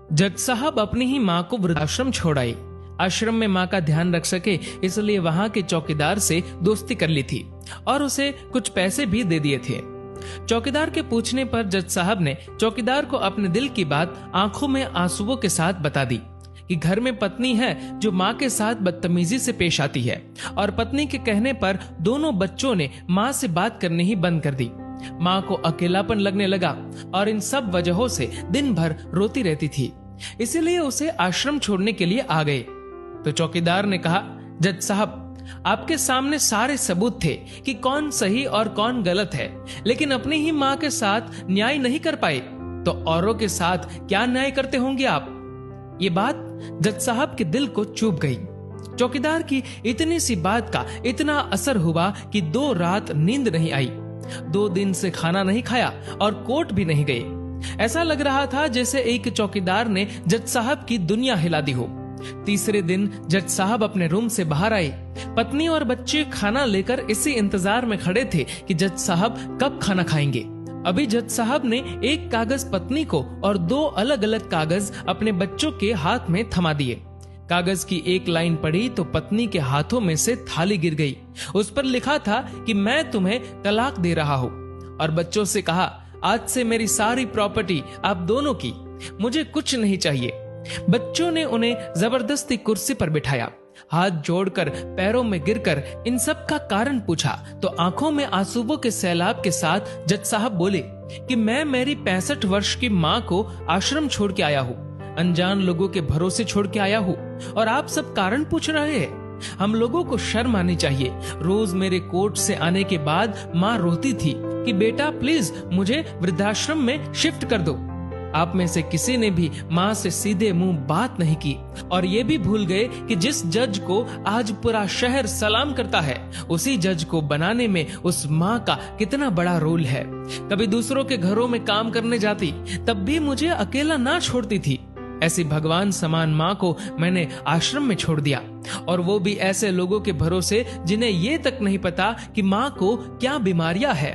जज साहब अपनी ही माँ को वृद्धाश्रम छोड़ आए। आश्रम में माँ का ध्यान रख सके इसलिए वहां के चौकीदार से दोस्ती कर ली थी और उसे कुछ पैसे भी दे दिए थे। चौकीदार के पूछने पर जज साहब ने चौकीदार को अपने दिल की बात आंखों में आंसुओं के साथ बता दी कि घर में पत्नी है जो माँ के साथ बदतमीजी से पेश आती है और पत्नी के कहने पर दोनों बच्चों ने माँ से बात करनी ही बंद कर दी। माँ को अकेलापन लगने लगा और इन सब वजहों से दिन भर रोती रहती थी, इसीलिए उसे आश्रम छोड़ने के लिए आ गए। तो चौकीदार ने कहा, जज साहब आपके सामने सारे सबूत थे कि कौन सही और कौन गलत है, लेकिन अपनी ही माँ के साथ न्याय नहीं कर पाए तो औरों के साथ क्या न्याय करते होंगे आप। ये बात जज साहब के दिल को चुभ गई। चौकीदार की इतनी सी बात का इतना असर हुआ कि 2 रात नींद नहीं आई, 2 दिन से खाना नहीं खाया और कोर्ट भी नहीं गए। ऐसा लग रहा था जैसे एक चौकीदार ने जज साहब की दुनिया हिला दी हो। तीसरे दिन जज साहब अपने रूम से बाहर आए। पत्नी और बच्चे खाना लेकर इसी इंतजार में खड़े थे कि जज साहब कब खाना खाएंगे। अभी जज साहब ने एक कागज पत्नी को और 2 अलग अलग कागज अपने बच्चों के हाथ में थमा दिए। कागज की एक लाइन पढ़ी तो पत्नी के हाथों में से थाली गिर गई। उस पर लिखा था कि मैं तुम्हें तलाक दे रहा हूँ, और बच्चों से कहा, आज से मेरी सारी प्रॉपर्टी आप दोनों की, मुझे कुछ नहीं चाहिए। बच्चों ने उन्हें जबरदस्ती कुर्सी पर बिठाया। हाथ जोड़कर पैरों में गिरकर इन सब का कारण पूछा तो आंखों में आंसुओं के सैलाब के साथ जज साहब बोले कि मैं मेरी 65 वर्ष की माँ को आश्रम छोड़ के आया हूँ, अनजान लोगों के भरोसे छोड़ के आया हूँ, और आप सब कारण पूछ रहे हैं। हम लोगों को शर्म आनी चाहिए। रोज मेरे कोर्ट से आने के बाद माँ रोती थी कि बेटा प्लीज मुझे वृद्धाश्रम में शिफ्ट कर दो। आप में से किसी ने भी माँ से सीधे मुंह बात नहीं की और ये भी भूल गए कि जिस जज को आज पूरा शहर सलाम करता है, उसी जज को बनाने में उस माँ का कितना बड़ा रोल है। कभी दूसरों के घरों में काम करने जाती तब भी मुझे अकेला ना छोड़ती थी। ऐसी भगवान समान माँ को मैंने आश्रम में छोड़ दिया, और वो भी ऐसे लोगों के भरोसे जिन्हें ये तक नहीं पता कि माँ को क्या बीमारियां है।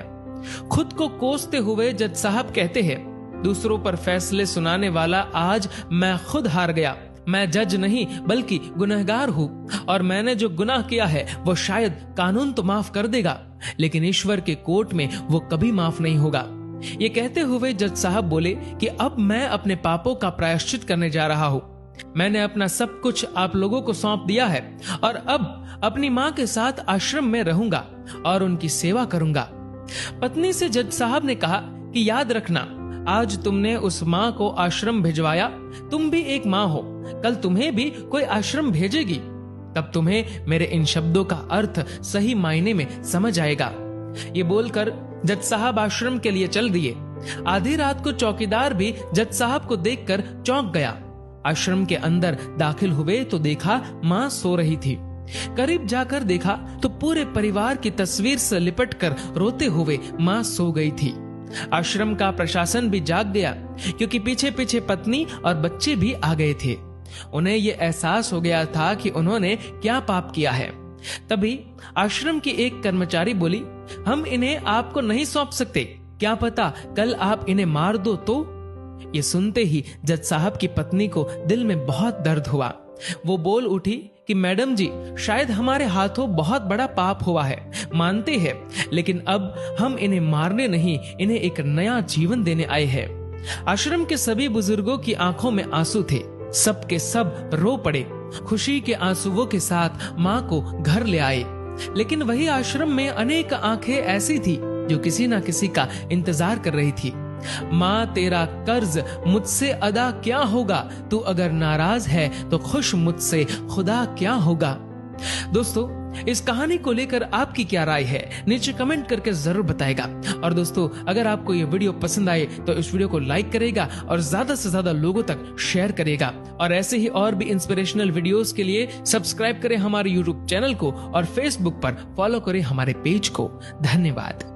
खुद को कोसते हुए जज साहब कहते हैं, दूसरों पर फैसले सुनाने वाला आज मैं खुद हार गया। मैं जज नहीं बल्कि गुनहगार हूँ, और मैंने जो गुनाह किया है वो शायद कानून तो माफ कर देगा, लेकिन ईश्वर के कोर्ट में वो कभी माफ नहीं होगा। ये कहते हुए जज साहब बोले कि अब मैं अपने पापों का प्रायश्चित करने जा रहा हूँ। मैंने अपना सब कुछ आप लोगों को सौंप दिया है और अब अपनी माँ के साथ आश्रम में रहूंगा और उनकी सेवा करूंगा। पत्नी से जज साहब ने कहा कि याद रखना, आज तुमने उस माँ को आश्रम भिजवाया, तुम भी एक माँ हो, कल तुम्हें भी कोई आश्रम भेजेगी, तब तुम्हें मेरे इन शब्दों का अर्थ सही मायने में समझ आएगा। ये बोलकर जज साहब आश्रम के लिए चल दिए। आधी रात को चौकीदार भी जज साहब को देखकर चौंक गया। आश्रम के अंदर दाखिल हुए तो देखा माँ सो रही थी। करीब जाकर देखा तो पूरे परिवार की तस्वीर से लिपटकर रोते हुए माँ सो गई थी। आश्रम का प्रशासन भी जाग गया, क्योंकि पीछे पीछे पत्नी और बच्चे भी आ गए थे। उन्हें ये एहसास हो गया था कि उन्होंने क्या पाप किया है। तभी आश्रम की एक कर्मचारी बोली, हम इन्हें आपको नहीं सौंप सकते, क्या पता कल आप इन्हें मार दो तो। ये सुनते ही जज साहब की पत्नी को दिल में बहुत दर्द हुआ। वो बोल उठी कि मैडम जी, शायद हमारे हाथों बहुत बड़ा पाप हुआ है, मानते हैं, लेकिन अब हम इन्हें मारने नहीं, इन्हें एक नया जीवन देने आए हैं। आश्रम के सभी बुजुर्गों की आंखों में आंसू थे। सब के सब रो पड़े। खुशी के आंसुओं के साथ माँ को घर ले आए। लेकिन वही आश्रम में अनेक आंखें ऐसी थी जो किसी ना किसी का इंतजार कर रही थी। माँ, तेरा कर्ज मुझसे अदा क्या होगा, तू अगर नाराज है तो खुश मुझसे खुदा क्या होगा। दोस्तों, इस कहानी को लेकर आपकी क्या राय है, नीचे कमेंट करके जरूर बताएगा। और दोस्तों, अगर आपको ये वीडियो पसंद आए तो इस वीडियो को लाइक करेगा और ज्यादा से ज्यादा लोगों तक शेयर करेगा। और ऐसे ही और भी इंस्पिरेशनल वीडियोस के लिए सब्सक्राइब करें हमारे यूट्यूब चैनल को और फेसबुक पर फॉलो करें हमारे पेज को। धन्यवाद।